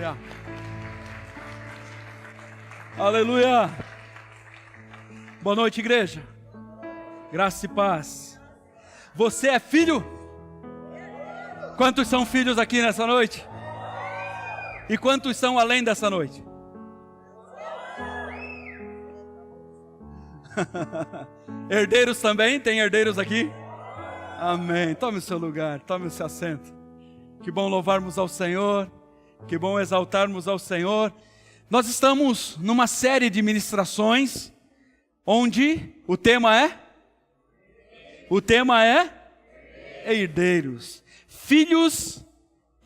Aleluia. Aleluia. Boa noite, igreja. Graça e paz. Você é filho? Quantos são filhos aqui nessa noite? E quantos são além dessa noite? Herdeiros também? Tem herdeiros aqui? Amém. Tome o seu lugar, tome o seu assento. Que bom louvarmos ao Senhor, que bom exaltarmos ao Senhor. Nós estamos numa série de ministrações, onde o tema é herdeiros, filhos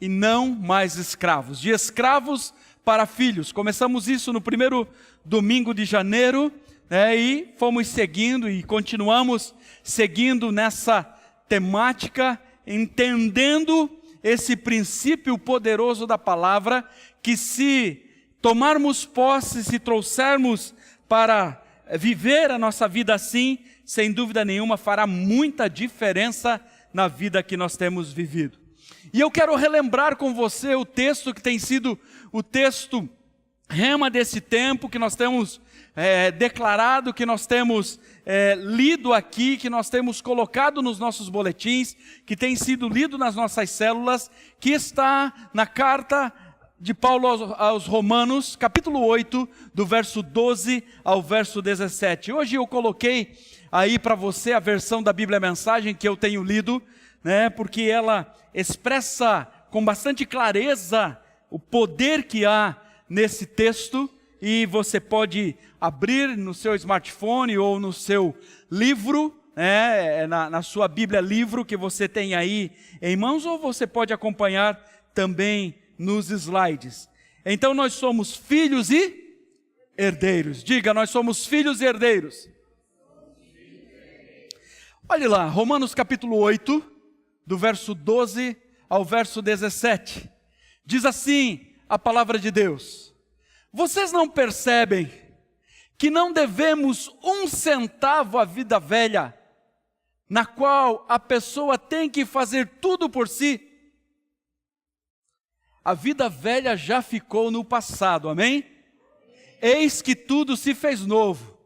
e não mais escravos, de escravos para filhos. Começamos isso no primeiro domingo de janeiro, e fomos seguindo e continuamos seguindo nessa temática, entendendo esse princípio poderoso da palavra, que se tomarmos posse, se trouxermos para viver a nossa vida assim, sem dúvida nenhuma fará muita diferença na vida que nós temos vivido. E eu quero relembrar com você o texto que tem sido o texto rema desse tempo, que nós temos declarado, que nós temos lido aqui, que nós temos colocado nos nossos boletins, que tem sido lido nas nossas células, que está na carta de Paulo aos Romanos, capítulo 8, do verso 12 ao verso 17. Hoje eu coloquei aí para você a versão da Bíblia Mensagem que eu tenho lido, porque ela expressa com bastante clareza o poder que há nesse texto, e você pode abrir no seu smartphone ou no seu livro, na sua Bíblia livro que você tem aí em mãos, ou você pode acompanhar também nos slides. Então nós somos filhos e herdeiros. Diga, nós somos filhos e herdeiros. Olhe lá, Romanos capítulo 8, do verso 12 ao verso 17. Diz assim a palavra de Deus: vocês não percebem que não devemos um centavo à vida velha, na qual a pessoa tem que fazer tudo por si? A vida velha já ficou no passado, amém? Eis que tudo se fez novo.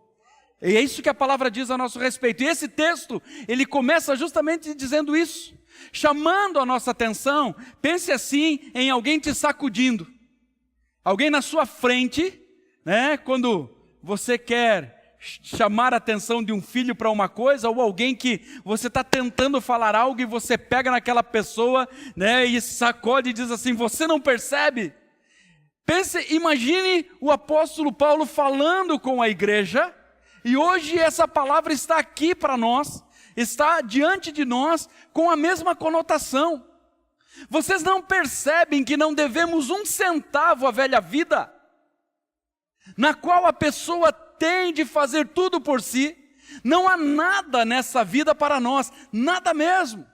E é isso que a palavra diz a nosso respeito. E esse texto, ele começa justamente dizendo isso, chamando a nossa atenção. Pense assim em alguém te sacudindo. Alguém na sua frente, quando você quer chamar a atenção de um filho para uma coisa, ou alguém que você está tentando falar algo e você pega naquela pessoa, e sacode e diz assim: você não percebe? Imagine o apóstolo Paulo falando com a igreja, e hoje essa palavra está aqui para nós, está diante de nós com a mesma conotação. Vocês não percebem que não devemos um centavo à velha vida, na qual a pessoa tem de fazer tudo por si? Não há nada nessa vida para nós, nada mesmo.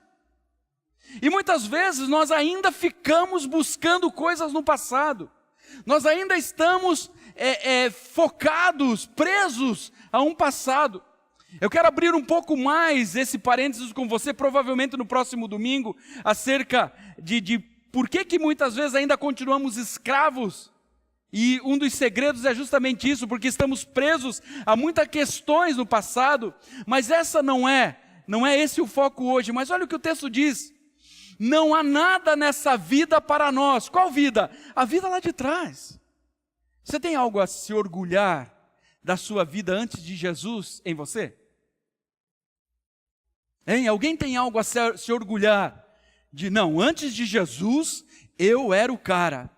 E muitas vezes nós ainda ficamos buscando coisas no passado, nós ainda estamos focados, presos a um passado. Eu quero abrir um pouco mais esse parênteses com você, provavelmente no próximo domingo, acerca de por que muitas vezes ainda continuamos escravos. E um dos segredos é justamente isso, porque estamos presos a muitas questões no passado, mas essa não é esse o foco hoje. Mas olha o que o texto diz: não há nada nessa vida para nós. Qual vida? A vida lá de trás. Você tem algo a se orgulhar da sua vida antes de Jesus em você? Alguém tem algo a se orgulhar de, não, antes de Jesus eu era o cara?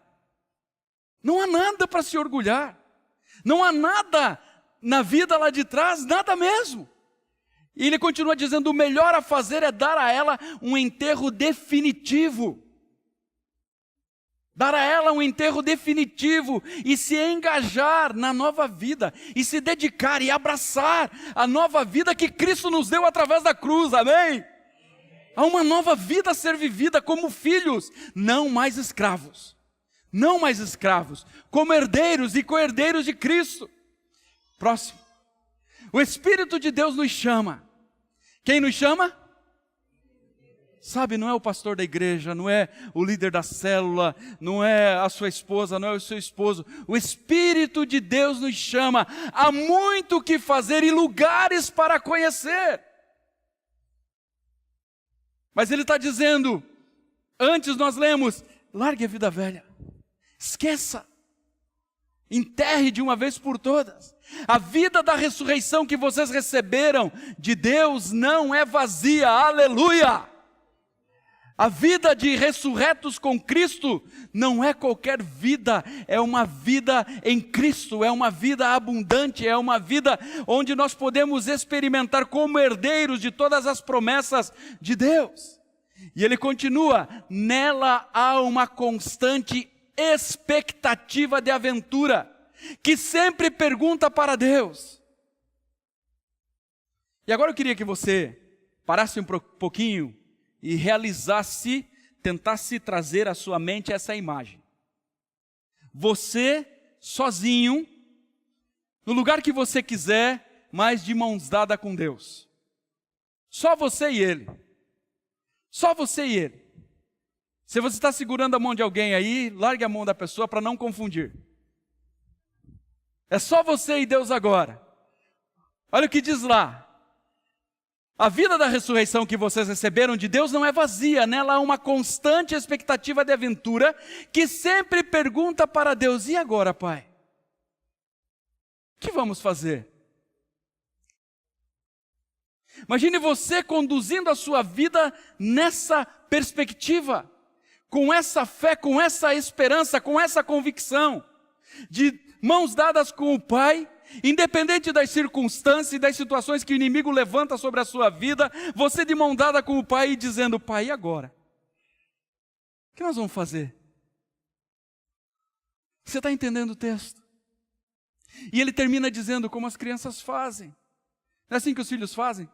Não há nada para se orgulhar, não há nada na vida lá de trás, nada mesmo. E ele continua dizendo: o melhor a fazer é dar a ela um enterro definitivo. Dar a ela um enterro definitivo e se engajar na nova vida, e se dedicar e abraçar a nova vida que Cristo nos deu através da cruz, amém? Há uma nova vida a ser vivida como filhos, não mais escravos. Não mais escravos, como herdeiros e co-herdeiros de Cristo. Próximo. O Espírito de Deus nos chama. Quem nos chama? Sabe, não é o pastor da igreja, não é o líder da célula, não é a sua esposa, não é o seu esposo. O Espírito de Deus nos chama. Há muito o que fazer e lugares para conhecer. Mas Ele está dizendo, antes nós lemos, largue a vida velha, esqueça, enterre de uma vez por todas. A vida da ressurreição que vocês receberam de Deus não é vazia, aleluia! A vida de ressurretos com Cristo não é qualquer vida, é uma vida em Cristo, é uma vida abundante, é uma vida onde nós podemos experimentar como herdeiros de todas as promessas de Deus. E ele continua, nela há uma constante expectativa de aventura, que sempre pergunta para Deus. E agora eu queria que você parasse um pouquinho e tentasse trazer à sua mente essa imagem. Você, sozinho, no lugar que você quiser, mas de mãos dadas com Deus. Só você e Ele. Só você e Ele. Se você está segurando a mão de alguém aí, largue a mão da pessoa para não confundir. É só você e Deus agora. Olha o que diz lá. A vida da ressurreição que vocês receberam de Deus não é vazia, nela há uma constante expectativa de aventura que sempre pergunta para Deus, e agora, Pai? O que vamos fazer? Imagine você conduzindo a sua vida nessa perspectiva, com essa fé, com essa esperança, com essa convicção, de mãos dadas com o Pai, independente das circunstâncias e das situações que o inimigo levanta sobre a sua vida, você de mão dada com o Pai e dizendo, Pai, e agora? O que nós vamos fazer? Você está entendendo o texto? E ele termina dizendo como as crianças fazem. Não é assim que os filhos fazem?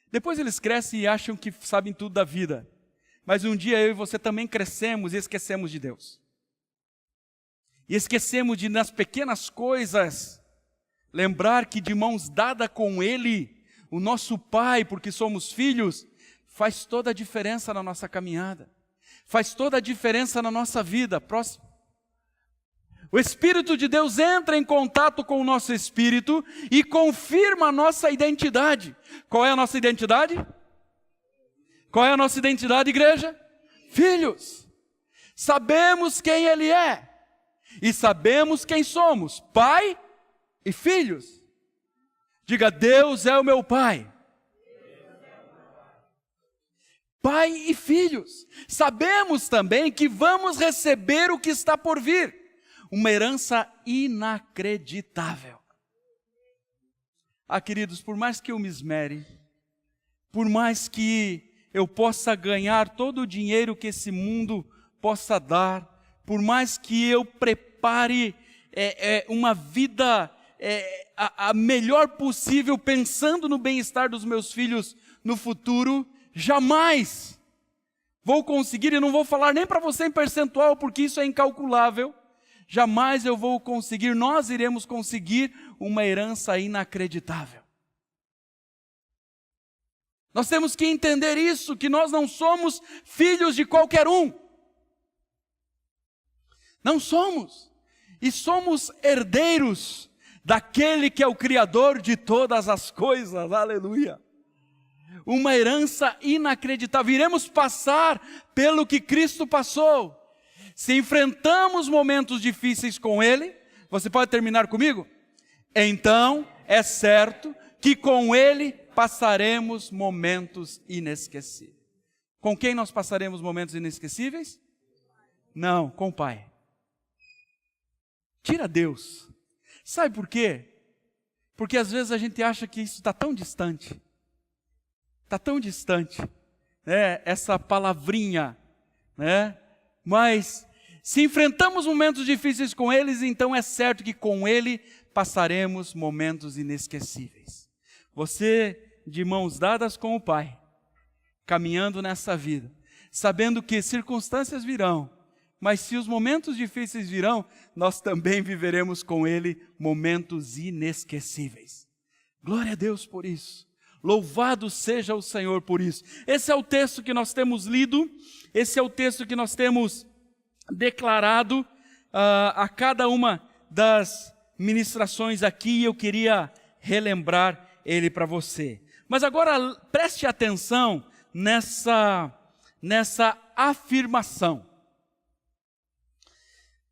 Depois eles crescem e acham que sabem tudo da vida. Mas um dia eu e você também crescemos e esquecemos de Deus. E esquecemos de, nas pequenas coisas, lembrar que de mãos dadas com Ele, o nosso Pai, porque somos filhos, faz toda a diferença na nossa caminhada. Faz toda a diferença na nossa vida. Próximo. O Espírito de Deus entra em contato com o nosso espírito e confirma a nossa identidade. Qual é a nossa identidade? Qual é a nossa identidade, igreja? Filhos. Sabemos quem Ele é. E sabemos quem somos, pai e filhos. Diga, Deus é o meu Pai. Pai e filhos. Sabemos também que vamos receber o que está por vir. Uma herança inacreditável. Queridos, por mais que eu me esmere, por mais que eu possa ganhar todo o dinheiro que esse mundo possa dar, por mais que eu prepare uma vida a melhor possível, pensando no bem-estar dos meus filhos no futuro, jamais vou conseguir, e não vou falar nem para você em percentual, porque isso é incalculável, jamais eu vou conseguir, nós iremos conseguir uma herança inacreditável. Nós temos que entender isso, que nós não somos filhos de qualquer um. Não somos. E somos herdeiros daquele que é o Criador de todas as coisas. Aleluia. Uma herança inacreditável. Iremos passar pelo que Cristo passou. Se enfrentamos momentos difíceis com Ele, você pode terminar comigo? Então é certo que com Ele passaremos momentos inesquecíveis. Com quem nós passaremos momentos inesquecíveis? Não, com o Pai. Tira Deus. Sabe por quê? Porque às vezes a gente acha que isso está tão distante. Está tão distante, né? Essa palavrinha, né? Mas se enfrentamos momentos difíceis com eles, então é certo que com Ele passaremos momentos inesquecíveis. Você de mãos dadas com o Pai, caminhando nessa vida, sabendo que circunstâncias virão, mas se os momentos difíceis virão, nós também viveremos com Ele momentos inesquecíveis. Glória a Deus por isso. Louvado seja o Senhor por isso. Esse é o texto que nós temos lido, esse é o texto que nós temos declarado a cada uma das ministrações aqui, e eu queria relembrar ele para você. Mas agora preste atenção nessa afirmação.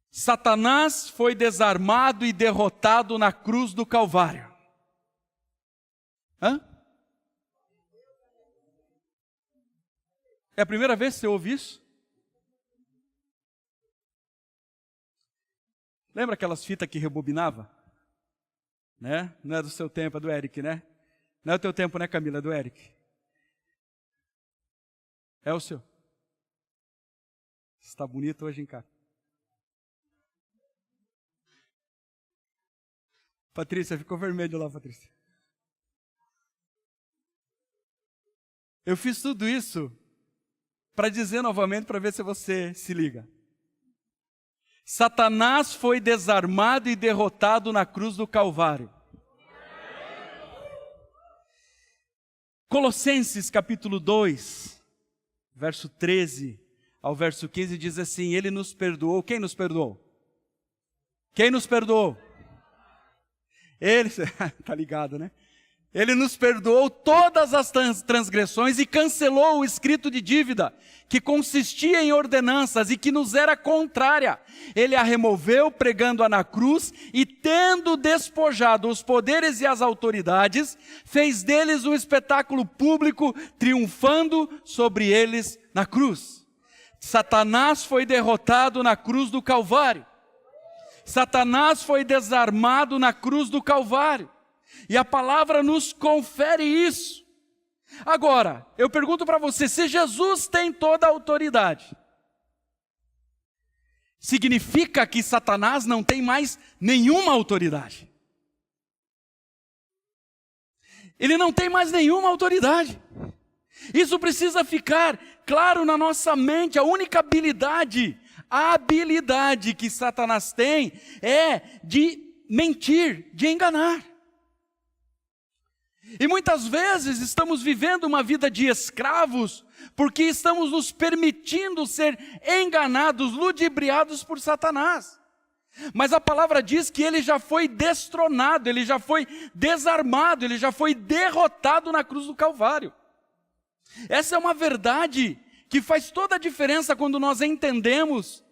Satanás foi desarmado e derrotado na cruz do Calvário. Hã? É a primeira vez que você ouve isso? Lembra aquelas fitas que rebobinava? Né? Não é do seu tempo, é do Eric, né? Não é o teu tempo, né, Camila? É do Eric. É o seu. Está bonito hoje em casa. Patrícia, ficou vermelho lá, Patrícia. Eu fiz tudo isso para dizer novamente, para ver se você se liga. Satanás foi desarmado e derrotado na cruz do Calvário. Colossenses capítulo 2, verso 13 ao verso 15 diz assim: Ele nos perdoou. Quem nos perdoou? Quem nos perdoou? Ele, tá ligado, né? Ele nos perdoou todas as transgressões e cancelou o escrito de dívida que consistia em ordenanças e que nos era contrária. Ele a removeu pregando-a na cruz e, tendo despojado os poderes e as autoridades, fez deles um espetáculo público, triunfando sobre eles na cruz. Satanás foi derrotado na cruz do Calvário. Satanás foi desarmado na cruz do Calvário. E a palavra nos confere isso. Agora, eu pergunto para você, se Jesus tem toda a autoridade, significa que Satanás não tem mais nenhuma autoridade? Ele não tem mais nenhuma autoridade. Isso precisa ficar claro na nossa mente. A única a habilidade que Satanás tem é de mentir, de enganar. E muitas vezes estamos vivendo uma vida de escravos, porque estamos nos permitindo ser enganados, ludibriados por Satanás. Mas a palavra diz que ele já foi destronado, ele já foi desarmado, ele já foi derrotado na cruz do Calvário. Essa é uma verdade que faz toda a diferença quando nós entendemos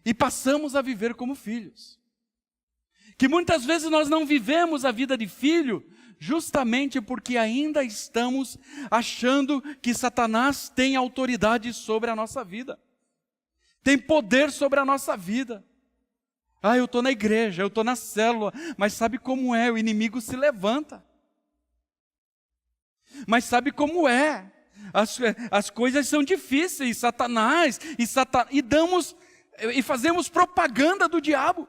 e passamos a viver como filhos. Que muitas vezes nós não vivemos a vida de filho, justamente porque ainda estamos achando que Satanás tem autoridade sobre a nossa vida, tem poder sobre a nossa vida. Eu estou na igreja, eu estou na célula, mas sabe como é? O inimigo se levanta. Mas sabe como é? As coisas são difíceis, Satanás, e fazemos propaganda do diabo.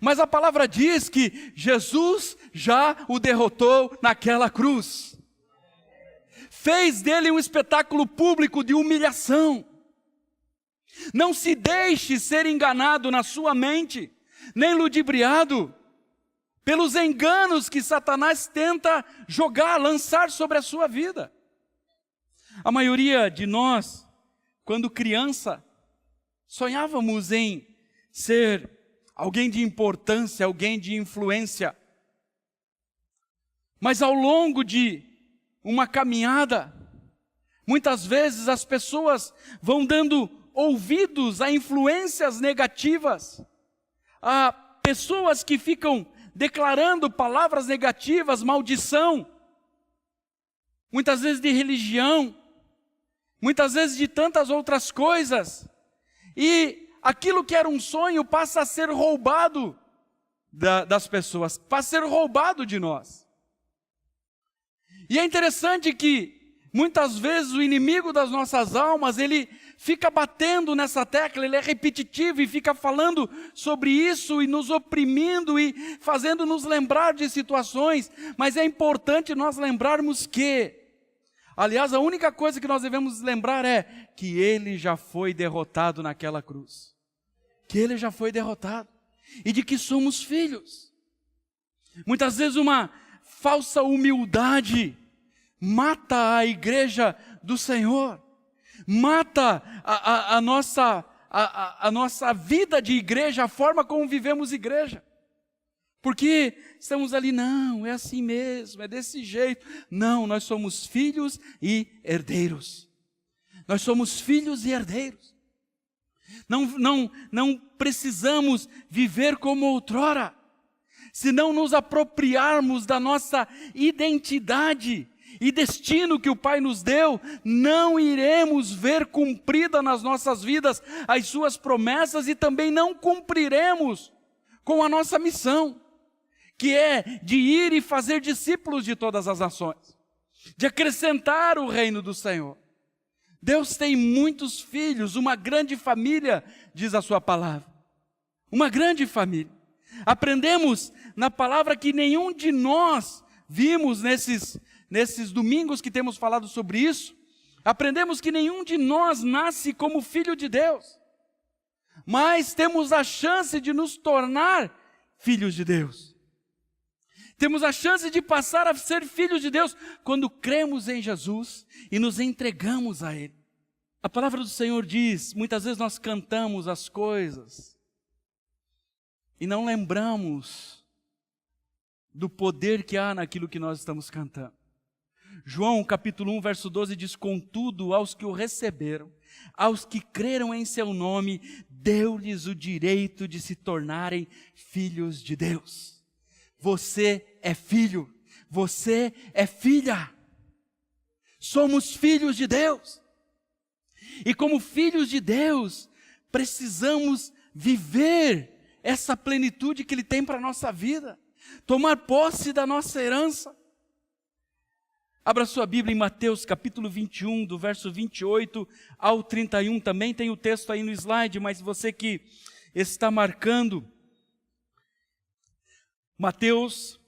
Mas a palavra diz que Jesus já o derrotou naquela cruz. Fez dele um espetáculo público de humilhação. Não se deixe ser enganado na sua mente, nem ludibriado pelos enganos que Satanás tenta lançar sobre a sua vida. A maioria de nós, quando criança, sonhávamos em ser alguém de importância, alguém de influência. Mas ao longo de uma caminhada, muitas vezes as pessoas vão dando ouvidos a influências negativas, a pessoas que ficam declarando palavras negativas, maldição, muitas vezes de religião, muitas vezes de tantas outras coisas, e aquilo que era um sonho passa a ser roubado das pessoas, passa a ser roubado de nós. E é interessante que muitas vezes o inimigo das nossas almas, ele fica batendo nessa tecla, ele é repetitivo e fica falando sobre isso e nos oprimindo e fazendo nos lembrar de situações, mas é importante nós lembrarmos que, aliás, a única coisa que nós devemos lembrar é que ele já foi derrotado naquela cruz. Que ele já foi derrotado. E de que somos filhos. Muitas vezes uma falsa humildade mata a igreja do Senhor, mata a nossa vida de igreja, a forma como vivemos igreja. Porque estamos ali, não, é assim mesmo, é desse jeito. Não, nós somos filhos e herdeiros. Nós somos filhos e herdeiros. Não precisamos viver como outrora. Se não nos apropriarmos da nossa identidade e destino que o Pai nos deu, não iremos ver cumprida nas nossas vidas as suas promessas e também não cumpriremos com a nossa missão, que é de ir e fazer discípulos de todas as nações, de acrescentar o reino do Senhor. Deus tem muitos filhos, uma grande família, diz a sua palavra. Uma grande família. Aprendemos na palavra que nenhum de nós vimos nesses domingos que temos falado sobre isso. Aprendemos que nenhum de nós nasce como filho de Deus, mas temos a chance de nos tornar filhos de Deus. Temos a chance de passar a ser filhos de Deus quando cremos em Jesus e nos entregamos a Ele. A palavra do Senhor diz, muitas vezes nós cantamos as coisas e não lembramos do poder que há naquilo que nós estamos cantando. João capítulo 1, verso 12 diz, contudo, aos que o receberam, aos que creram em seu nome, deu-lhes o direito de se tornarem filhos de Deus. Você é filho, você é filha. Somos filhos de Deus. E como filhos de Deus, precisamos viver essa plenitude que Ele tem para a nossa vida. Tomar posse da nossa herança. Abra sua Bíblia em Mateus capítulo 21, do verso 28 ao 31. Também tem o texto aí no slide, mas você que está marcando, Mateus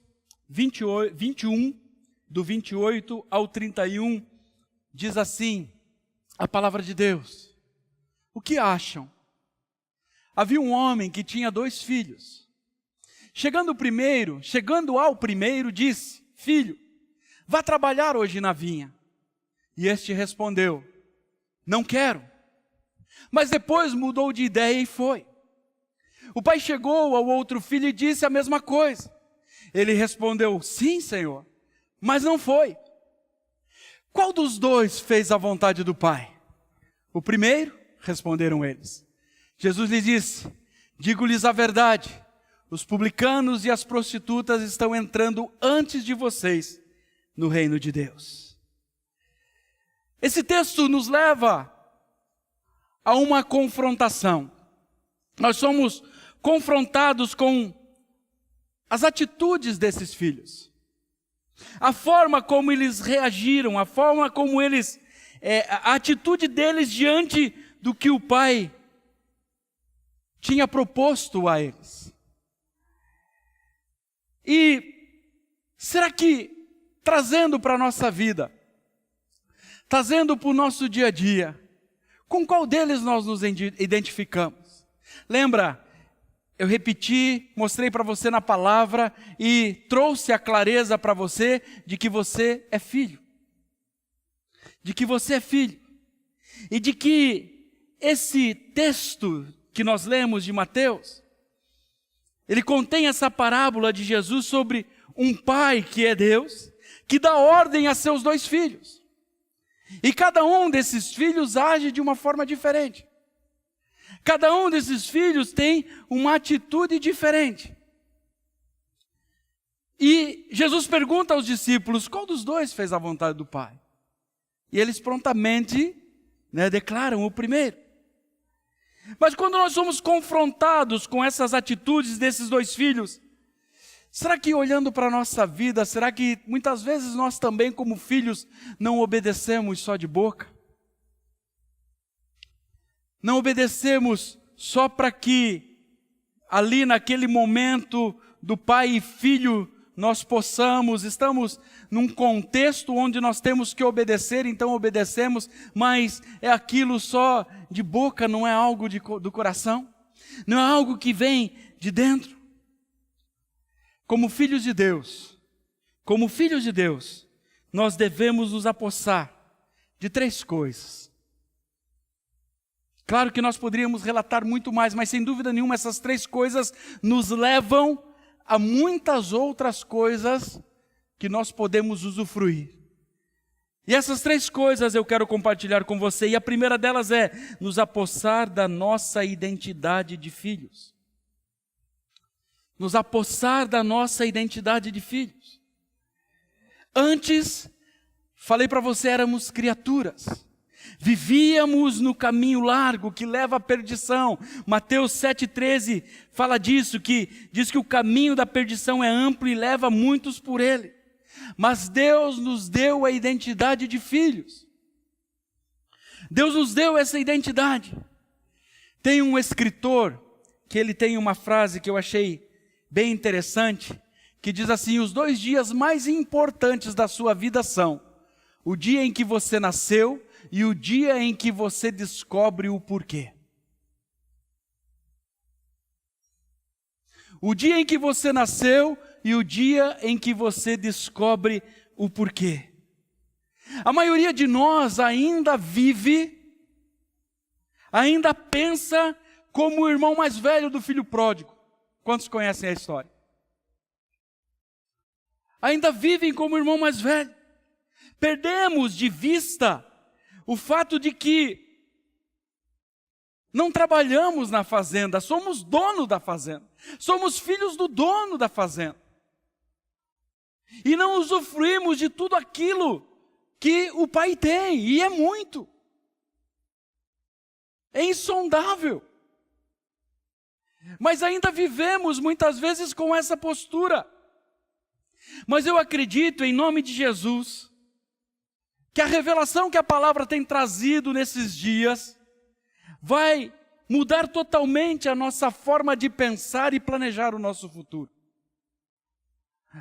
21, do 28 ao 31, diz assim, a palavra de Deus. O que acham? Havia um homem que tinha 2 filhos. Chegando ao primeiro, disse, filho, vá trabalhar hoje na vinha. E este respondeu, não quero. Mas depois mudou de ideia e foi. O pai chegou ao outro filho e disse a mesma coisa. Ele respondeu, sim, Senhor, mas não foi. Qual dos 2 fez a vontade do pai? O primeiro, responderam eles. Jesus lhe disse, digo-lhes a verdade, os publicanos e as prostitutas estão entrando antes de vocês no reino de Deus. Esse texto nos leva a uma confrontação. Nós somos confrontados com as atitudes desses filhos. A forma como eles reagiram, a forma como eles, a atitude deles diante do que o pai tinha proposto a eles. E será que, trazendo para a nossa vida, trazendo para o nosso dia a dia, com qual deles nós nos identificamos? Lembra, eu repeti, mostrei para você na palavra e trouxe a clareza para você de que você é filho. De que você é filho. E de que esse texto que nós lemos de Mateus, ele contém essa parábola de Jesus sobre um pai que é Deus, que dá ordem a seus 2 filhos. E cada um desses filhos age de uma forma diferente. Cada um desses filhos tem uma atitude diferente. E Jesus pergunta aos discípulos, qual dos 2 fez a vontade do Pai? E eles prontamente declaram o primeiro. Mas quando nós somos confrontados com essas atitudes desses 2 filhos, será que olhando para a nossa vida, será que muitas vezes nós também como filhos não obedecemos só de boca? Não obedecemos só para que ali naquele momento do pai e filho nós estamos num contexto onde nós temos que obedecer, então obedecemos, mas é aquilo só de boca, não é algo do coração, não é algo que vem de dentro. Como filhos de Deus, Como filhos de Deus, nós devemos nos apossar de 3 coisas. Claro que nós poderíamos relatar muito mais, mas sem dúvida nenhuma essas 3 coisas nos levam a muitas outras coisas que nós podemos usufruir. E essas 3 coisas eu quero compartilhar com você. E a primeira delas é nos apossar da nossa identidade de filhos. Nos apossar da nossa identidade de filhos. Antes, falei para você, éramos criaturas. Vivíamos no caminho largo que leva à perdição. Mateus 7,13 fala disso, que diz que o caminho da perdição é amplo e leva muitos por ele. Mas Deus nos deu a identidade de filhos. Deus nos deu essa identidade. Tem um escritor que ele tem uma frase que eu achei bem interessante, que diz assim: os 2 dias mais importantes da sua vida são o dia em que você nasceu e o dia em que você descobre o porquê. O dia em que você nasceu e o dia em que você descobre o porquê. A maioria de nós ainda vive, ainda pensa como o irmão mais velho do filho pródigo. Quantos conhecem a história? Ainda vivem como o irmão mais velho. Perdemos de vista o fato de que não trabalhamos na fazenda, somos dono da fazenda. Somos filhos do dono da fazenda. E não usufruímos de tudo aquilo que o Pai tem, e é muito. É insondável. Mas ainda vivemos muitas vezes com essa postura. Mas eu acredito, em nome de Jesus, que a revelação que a palavra tem trazido nesses dias vai mudar totalmente a nossa forma de pensar e planejar o nosso futuro.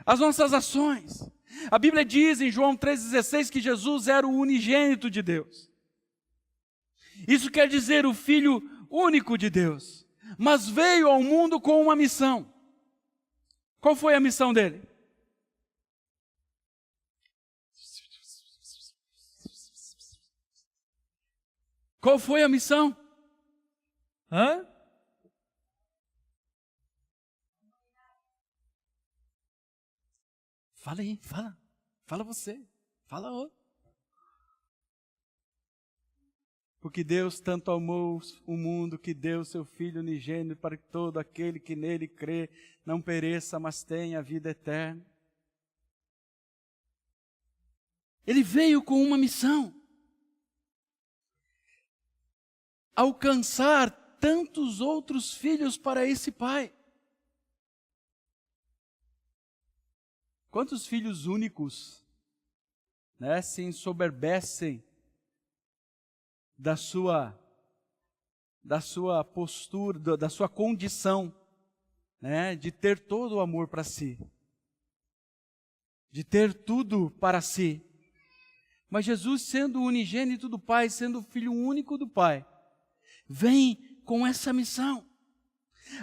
As nossas ações. A Bíblia diz em João 3,16 que Jesus era o unigênito de Deus. Isso quer dizer o Filho único de Deus. Mas veio ao mundo com uma missão. Qual foi a missão dele? Qual foi a missão? Fala aí, fala. Fala você. Fala outro. Porque Deus tanto amou o mundo que deu seu Filho unigênito para que todo aquele que nele crê não pereça, mas tenha a vida eterna. Ele veio com uma missão. Alcançar tantos outros filhos para esse Pai. Quantos filhos únicos, se ensoberbecem da sua postura, da sua condição, de ter todo o amor para si, de ter tudo para si. Mas Jesus, sendo o unigênito do Pai, sendo o Filho único do Pai, vem com essa missão.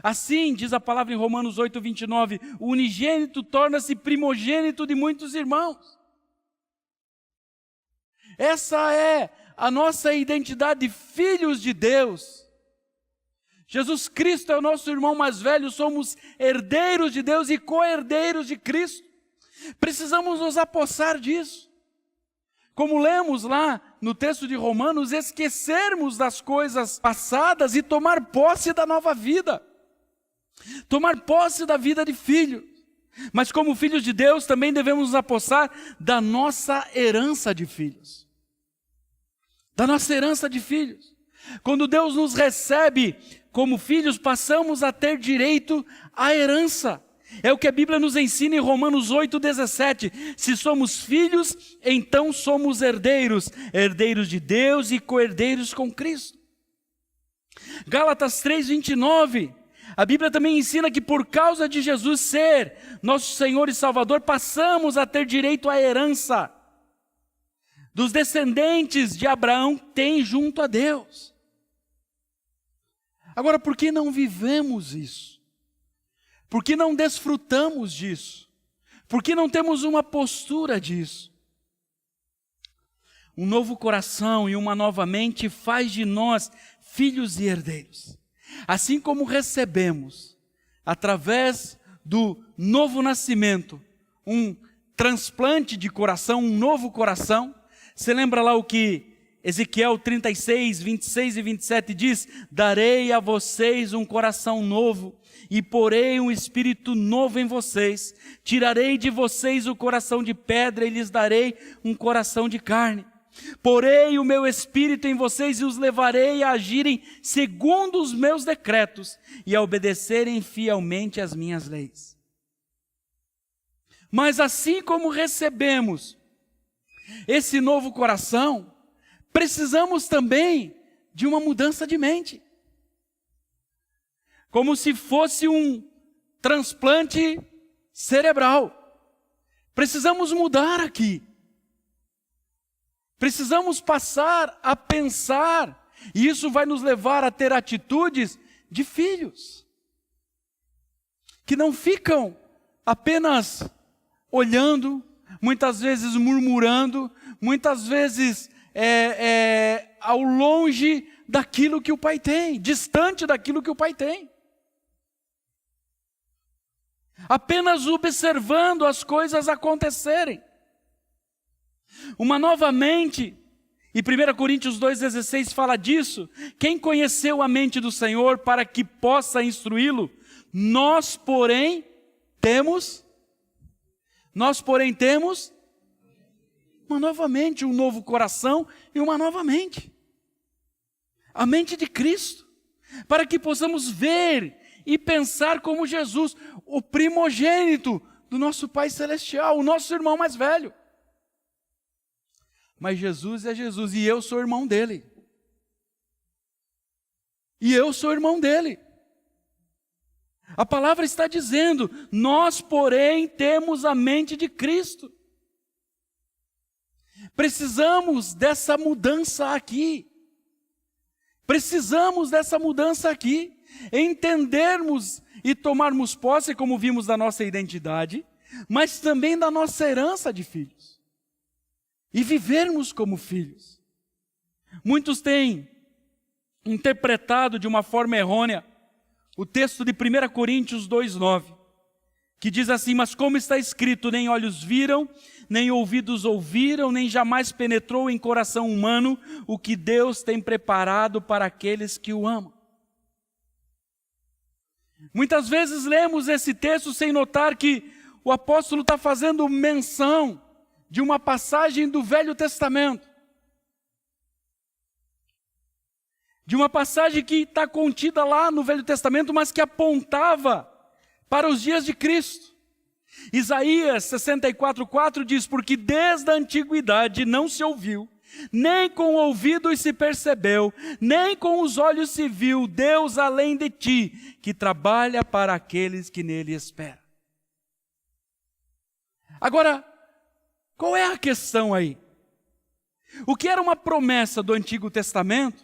Assim, diz a palavra em Romanos 8:29, o unigênito torna-se primogênito de muitos irmãos. Essa é a nossa identidade, filhos de Deus. Jesus Cristo é o nosso irmão mais velho, somos herdeiros de Deus e co-herdeiros de Cristo. Precisamos nos apossar disso. Como lemos lá no texto de Romanos, esquecermos das coisas passadas e tomar posse da nova vida. Tomar posse da vida de filho. Mas como filhos de Deus, também devemos nos apossar da nossa herança de filhos. Da nossa herança de filhos. Quando Deus nos recebe como filhos, passamos a ter direito à herança. É o que a Bíblia nos ensina em Romanos 8:17. Se somos filhos, então somos herdeiros. Herdeiros de Deus e co-herdeiros com Cristo. Gálatas 3:29. A Bíblia também ensina que por causa de Jesus ser nosso Senhor e Salvador, passamos a ter direito à herança dos descendentes de Abraão tem junto a Deus. Agora, por que não vivemos isso? Por que não desfrutamos disso? Por que não temos uma postura disso? Um novo coração e uma nova mente faz de nós filhos e herdeiros. Assim como recebemos, através do novo nascimento, um transplante de coração, um novo coração. Você lembra lá o que Ezequiel 36, 26 e 27 diz? Darei a vocês um coração novo e porei um espírito novo em vocês. Tirarei de vocês o coração de pedra e lhes darei um coração de carne. Porei o meu espírito em vocês e os levarei a agirem segundo os meus decretos e a obedecerem fielmente às minhas leis. Mas assim como recebemos esse novo coração, precisamos também de uma mudança de mente. Como se fosse um transplante cerebral. Precisamos mudar aqui. Precisamos passar a pensar, e isso vai nos levar a ter atitudes de filhos, que não ficam apenas olhando, muitas vezes murmurando, muitas vezes ao longe daquilo que o Pai tem, distante daquilo que o Pai tem. Apenas observando as coisas acontecerem. Uma nova mente, e 1 Coríntios 2,16 fala disso. Quem conheceu a mente do Senhor para que possa instruí-lo? Nós, porém, temos uma nova mente, um novo coração e uma nova mente. A mente de Cristo, para que possamos ver e pensar como Jesus, o primogênito do nosso Pai Celestial, o nosso irmão mais velho. Mas Jesus é Jesus e eu sou irmão dele. A palavra está dizendo, nós, porém, temos a mente de Cristo. Precisamos dessa mudança aqui. Entendermos e tomarmos posse, como vimos, da nossa identidade, mas também da nossa herança de filhos. E vivermos como filhos. Muitos têm interpretado de uma forma errônea o texto de 1 Coríntios 2,9, que diz assim, mas como está escrito, nem olhos viram, nem ouvidos ouviram, nem jamais penetrou em coração humano o que Deus tem preparado para aqueles que o amam. Muitas vezes lemos esse texto sem notar que o apóstolo está fazendo menção de uma passagem do Velho Testamento. De uma passagem que está contida lá no Velho Testamento, mas que apontava para os dias de Cristo. Isaías 64,4 diz, porque desde a antiguidade não se ouviu, nem com ouvidos se percebeu, nem com os olhos se viu, Deus além de ti, que trabalha para aqueles que nele esperam. Agora, qual é a questão aí? O que era uma promessa do Antigo Testamento,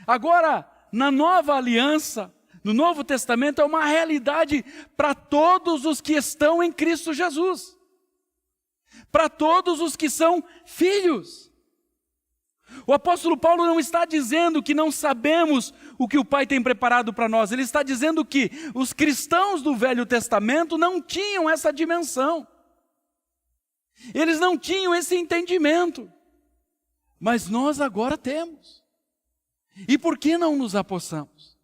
agora, na Nova Aliança, no Novo Testamento, é uma realidade para todos os que estão em Cristo Jesus. Para todos os que são filhos. O apóstolo Paulo não está dizendo que não sabemos o que o Pai tem preparado para nós. Ele está dizendo que os cristãos do Velho Testamento não tinham essa dimensão. Eles não tinham esse entendimento. Mas nós agora temos. E por que não nos apossamos?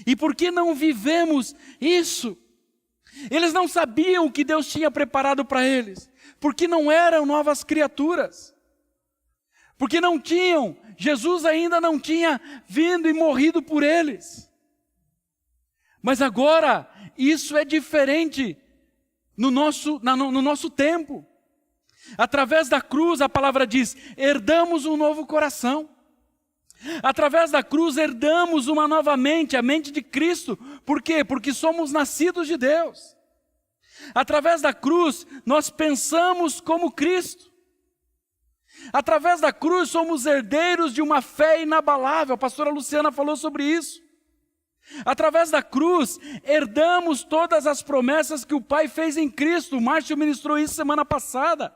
E por que não vivemos isso? Eles não sabiam o que Deus tinha preparado para eles. Porque não eram novas criaturas. Porque não tinham, Jesus ainda não tinha vindo e morrido por eles. Mas agora, isso é diferente no nosso tempo. Através da cruz, a palavra diz, herdamos um novo coração. Através da cruz, herdamos uma nova mente, a mente de Cristo. Por quê? Porque somos nascidos de Deus. Através da cruz, nós pensamos como Cristo. Através da cruz, somos herdeiros de uma fé inabalável. A pastora Luciana falou sobre isso. Através da cruz, herdamos todas as promessas que o Pai fez em Cristo. O Márcio ministrou isso semana passada.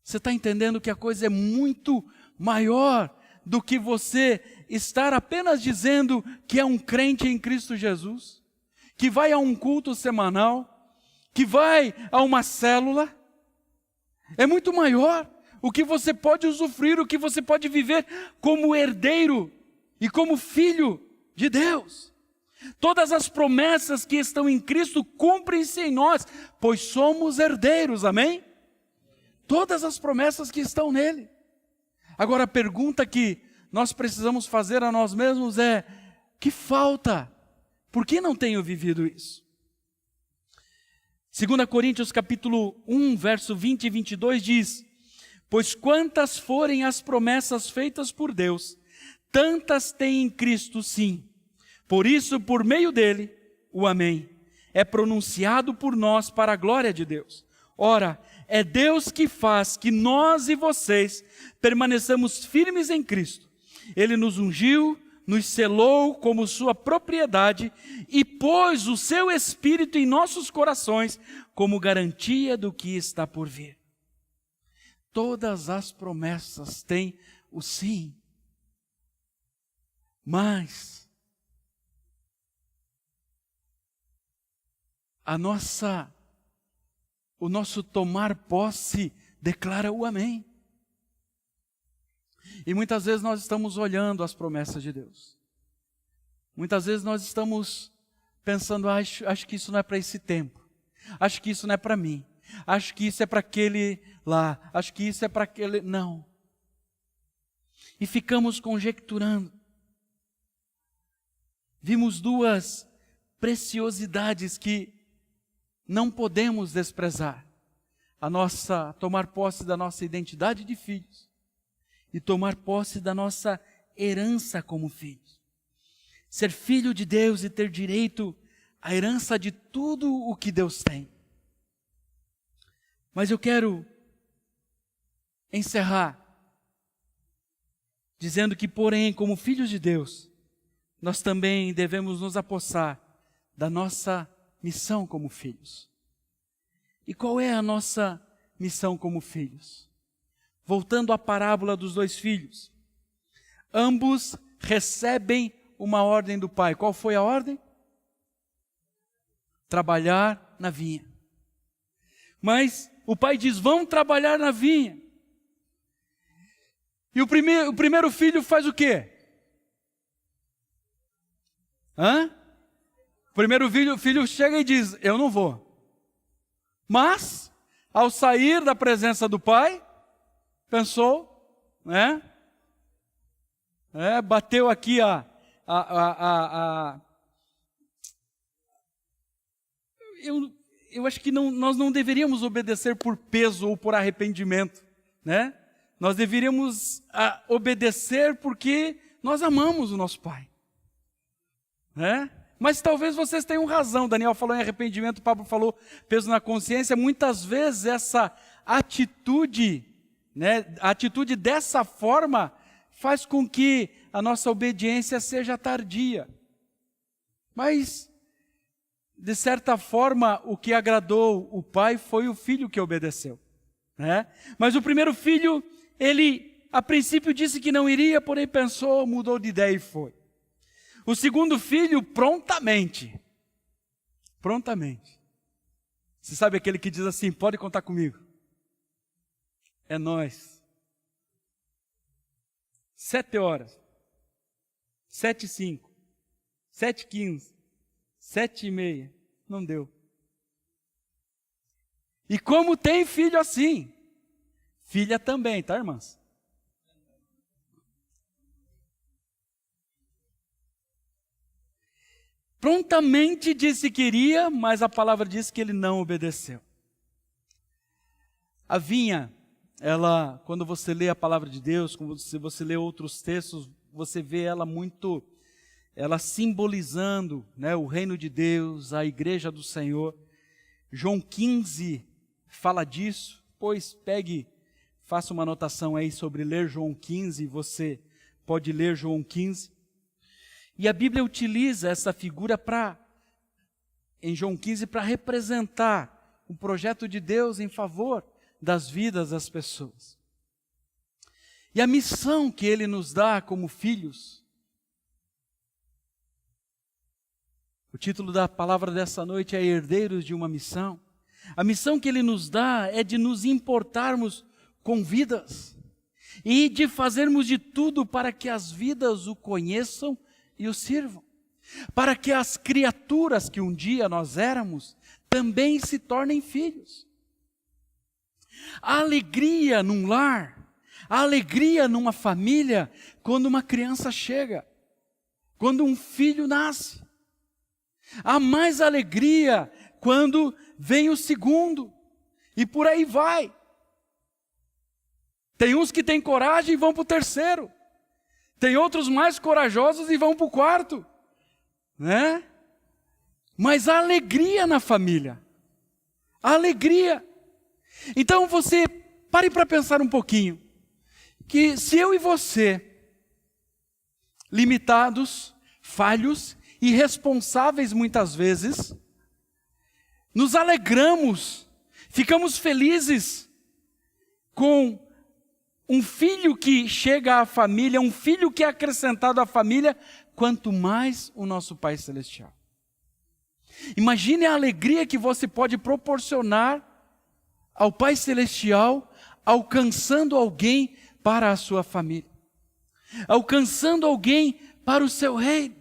Você está entendendo que a coisa é muito maior do que você estar apenas dizendo que é um crente em Cristo Jesus, que vai a um culto semanal, que vai a uma célula. É muito maior o que você pode usufruir, o que você pode viver como herdeiro e como filho de Deus. Todas as promessas que estão em Cristo cumprem-se em nós, pois somos herdeiros, amém? Todas as promessas que estão nele. Agora a pergunta que nós precisamos fazer a nós mesmos é: que falta? Por que não tenho vivido isso? 2 Coríntios capítulo 1, verso 20 e 22 diz: pois quantas forem as promessas feitas por Deus, tantas tem em Cristo sim. Por isso, por meio dele, o amém é pronunciado por nós para a glória de Deus. Ora, é Deus que faz que nós e vocês permaneçamos firmes em Cristo. Ele nos ungiu, nos selou como sua propriedade e pôs o seu Espírito em nossos corações como garantia do que está por vir. Todas as promessas têm o sim. Mas o nosso tomar posse declara o amém. E muitas vezes nós estamos olhando as promessas de Deus. Muitas vezes nós estamos pensando: acho que isso não é para esse tempo. Acho que isso não é para mim. Acho que isso é para aquele lá. Acho que isso é para aquele... Não. E ficamos conjecturando. Vimos duas preciosidades que não podemos desprezar. Tomar posse da nossa identidade de filhos e tomar posse da nossa herança como filhos. Ser filho de Deus e ter direito à herança de tudo o que Deus tem. Mas eu quero encerrar dizendo que, porém, como filhos de Deus, nós também devemos nos apossar da nossa missão como filhos. E qual é a nossa missão como filhos? Voltando à parábola dos dois filhos. Ambos recebem uma ordem do pai. Qual foi a ordem? Trabalhar na vinha. Mas o pai diz: vão trabalhar na vinha. E o primeiro filho faz o quê? O primeiro filho chega e diz: eu não vou. Mas, ao sair da presença do pai, pensou, né? Bateu aqui Eu acho que nós não deveríamos obedecer por peso ou por arrependimento, né? Nós deveríamos obedecer porque nós amamos o nosso pai, né? Mas talvez vocês tenham razão. Daniel falou em arrependimento, Pablo falou peso na consciência. Muitas vezes essa atitude, né, a atitude dessa forma faz com que a nossa obediência seja tardia. Mas, de certa forma, o que agradou o pai foi o filho que obedeceu, né? Mas o primeiro filho, ele a princípio disse que não iria, porém pensou, mudou de ideia e foi. O segundo filho, prontamente. Você sabe aquele que diz assim: pode contar comigo. É nós. 7 horas. 7h05. 7h15. 7h30. Não deu. E como tem filho assim? Filha também, tá, irmãs? Prontamente disse que iria, mas a palavra diz que ele não obedeceu. A vinha, ela, quando você lê a palavra de Deus, se você lê outros textos, você vê ela simbolizando, né, o reino de Deus, a igreja do Senhor. João 15 fala disso. Pois faça uma anotação aí sobre ler João 15, você pode ler João 15. E a Bíblia utiliza essa figura em João 15, para representar o projeto de Deus em favor das vidas das pessoas. E a missão que Ele nos dá como filhos. O título da palavra dessa noite é Herdeiros de uma Missão. A missão que Ele nos dá é de nos importarmos com vidas e de fazermos de tudo para que as vidas o conheçam e o sirvam. Para que as criaturas que um dia nós éramos também se tornem filhos. A alegria num lar, a alegria numa família, quando uma criança chega, quando um filho nasce. Há mais alegria quando vem o segundo, e por aí vai. Tem uns que têm coragem e vão para o terceiro. Tem outros mais corajosos e vão para o quarto. Né? Mas há alegria na família. Há alegria. Então você, pare para pensar um pouquinho. Que se eu e você, limitados, falhos, irresponsáveis muitas vezes, nos alegramos, ficamos felizes com um filho que chega à família, um filho que é acrescentado à família, quanto mais o nosso Pai Celestial. Imagine a alegria que você pode proporcionar ao Pai Celestial, alcançando alguém para a sua família, alcançando alguém para o seu reino.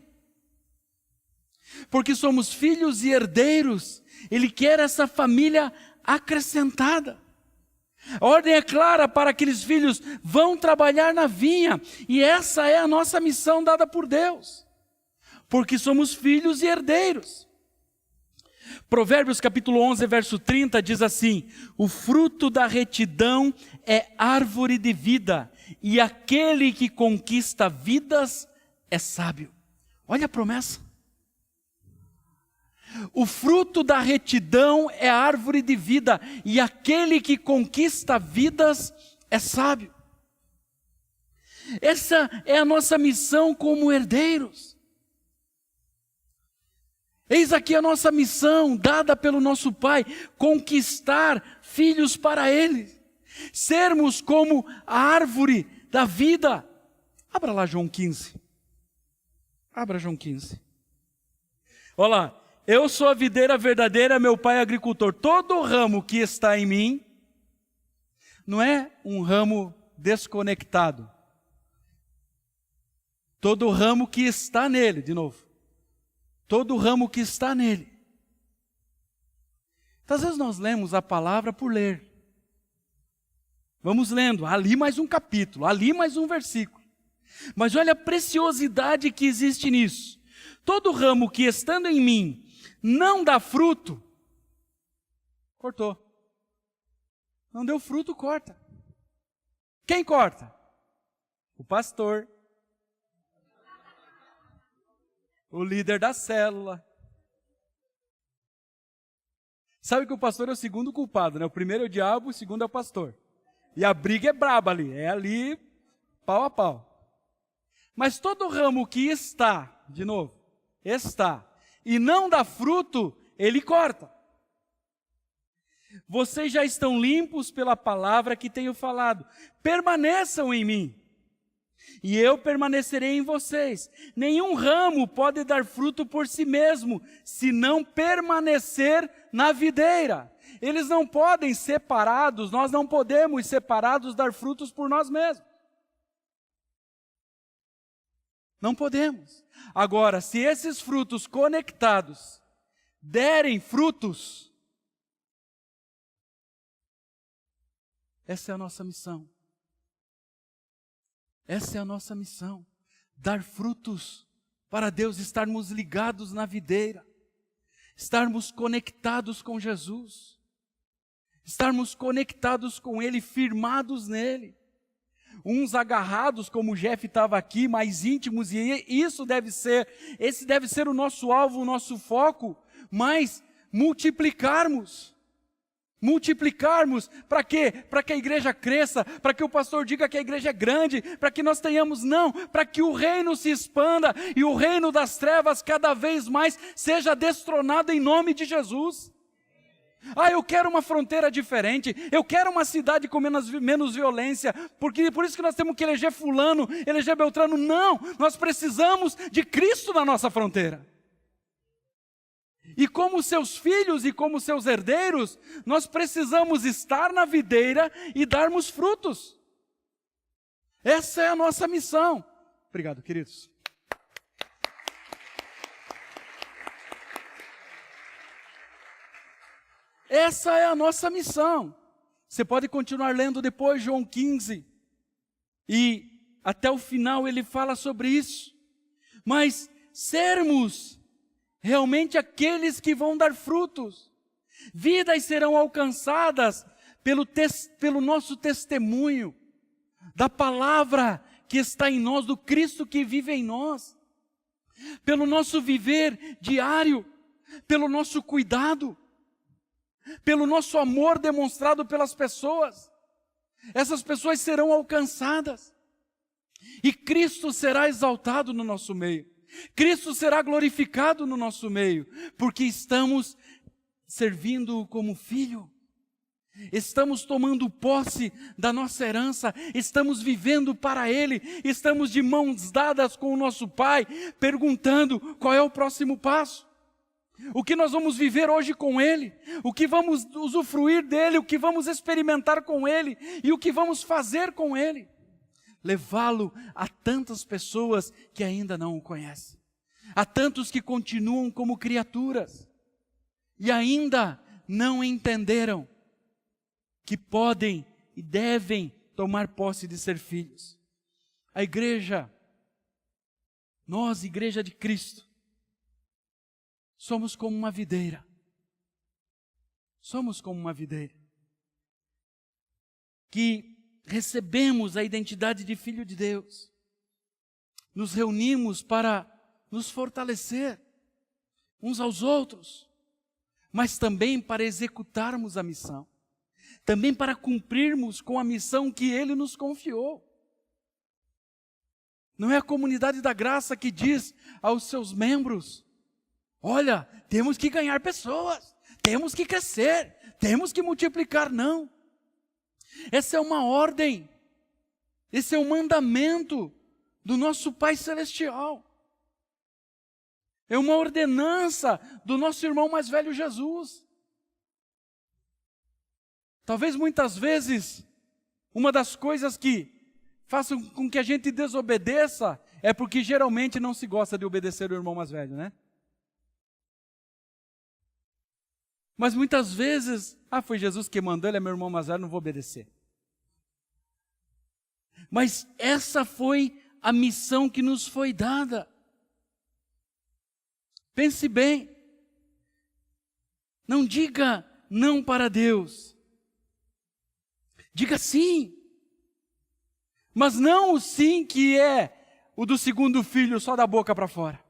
Porque somos filhos e herdeiros, Ele quer essa família acrescentada. A ordem é clara para aqueles filhos: vão trabalhar na vinha, e essa é a nossa missão dada por Deus, porque somos filhos e herdeiros. Provérbios capítulo 11, verso 30 diz assim: o fruto da retidão é árvore de vida, e aquele que conquista vidas é sábio. Olha a promessa. O fruto da retidão é árvore de vida, e aquele que conquista vidas é sábio. Essa é a nossa missão como herdeiros. Eis aqui a nossa missão dada pelo nosso Pai: conquistar filhos para Ele, sermos como a árvore da vida. Abra lá João 15. Abra João 15. Olha lá. Eu sou a videira verdadeira, meu Pai é agricultor. Todo ramo que está em mim, não é um ramo desconectado. Todo ramo que está nele, de novo. Todo ramo que está nele. Então, às vezes nós lemos a palavra por ler. Vamos lendo, ali mais um capítulo, ali mais um versículo. Mas olha a preciosidade que existe nisso. Todo ramo que estando em mim não dá fruto, cortou. Não deu fruto, corta. Quem corta? O pastor. O líder da célula. Sabe que o pastor é o segundo culpado, né? O primeiro é o diabo, o segundo é o pastor. E a briga é braba ali, é ali pau a pau. Mas todo ramo que está, de novo, está, e não dá fruto, ele corta. Vocês já estão limpos pela palavra que tenho falado. Permaneçam em mim, e eu permanecerei em vocês. Nenhum ramo pode dar fruto por si mesmo, se não permanecer na videira. Eles não podem separados, nós não podemos separados dar frutos por nós mesmos. Não podemos. Agora, se esses frutos conectados derem frutos, essa é a nossa missão. Essa é a nossa missão. Dar frutos para Deus, estarmos ligados na videira, estarmos conectados com Jesus, estarmos conectados com Ele, firmados nele. Uns agarrados, como o Jeff estava aqui, mais íntimos, e esse deve ser o nosso alvo, o nosso foco, mas multiplicarmos, multiplicarmos, para quê? Para que a igreja cresça, para que o pastor diga que a igreja é grande, para que nós tenhamos, não, para que o reino se expanda e o reino das trevas cada vez mais seja destronado em nome de Jesus. Eu quero uma fronteira diferente, eu quero uma cidade com menos violência, porque por isso que nós temos que eleger fulano, eleger Beltrano. Não, nós precisamos de Cristo na nossa fronteira. E como seus filhos e como seus herdeiros, nós precisamos estar na videira e darmos frutos. Essa é a nossa missão. Obrigado, queridos. Essa é a nossa missão. Você pode continuar lendo depois João 15. E até o final ele fala sobre isso. Mas sermos realmente aqueles que vão dar frutos. Vidas serão alcançadas pelo nosso testemunho, da palavra que está em nós, do Cristo que vive em nós. Pelo nosso viver diário, pelo nosso cuidado, pelo nosso amor demonstrado pelas pessoas. Essas pessoas serão alcançadas. E Cristo será exaltado no nosso meio. Cristo será glorificado no nosso meio, porque estamos servindo-o como filho. Estamos tomando posse da nossa herança, estamos vivendo para Ele, estamos de mãos dadas com o nosso Pai, perguntando qual é o próximo passo. O que nós vamos viver hoje com Ele, o que vamos usufruir dEle, o que vamos experimentar com Ele e o que vamos fazer com Ele. Levá-lo a tantas pessoas que ainda não o conhecem, a tantos que continuam como criaturas e ainda não entenderam que podem e devem tomar posse de ser filhos. A igreja, nós, Igreja de Cristo, somos como uma videira. Somos como uma videira que recebemos a identidade de filho de Deus. Nos reunimos para nos fortalecer uns aos outros, mas também para executarmos a missão. Também para cumprirmos com a missão que Ele nos confiou. Não é a comunidade da graça que diz aos seus membros: olha, temos que ganhar pessoas, temos que crescer, temos que multiplicar. Não. Essa é uma ordem, esse é um mandamento do nosso Pai Celestial. É uma ordenança do nosso irmão mais velho Jesus. Talvez muitas vezes, uma das coisas que façam com que a gente desobedeça é porque geralmente não se gosta de obedecer o irmão mais velho, né? Mas muitas vezes, foi Jesus que mandou, ele é meu irmão mais velho, não vou obedecer. Mas essa foi a missão que nos foi dada. Pense bem. Não diga não para Deus. Diga sim. Mas não o sim que é o do segundo filho, só da boca para fora.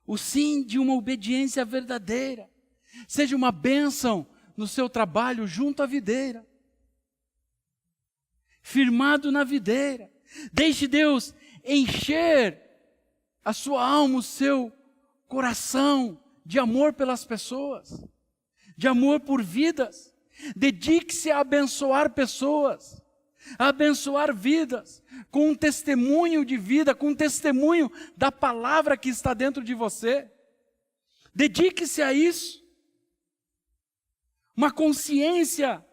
O sim de uma obediência verdadeira. Seja uma bênção no seu trabalho junto à videira. Firmado na videira. Deixe Deus encher a sua alma, o seu coração de amor pelas pessoas, de amor por vidas. Dedique-se a abençoar pessoas, a abençoar vidas, com um testemunho de vida, com um testemunho da palavra que está dentro de você. Dedique-se a isso. Uma consciência,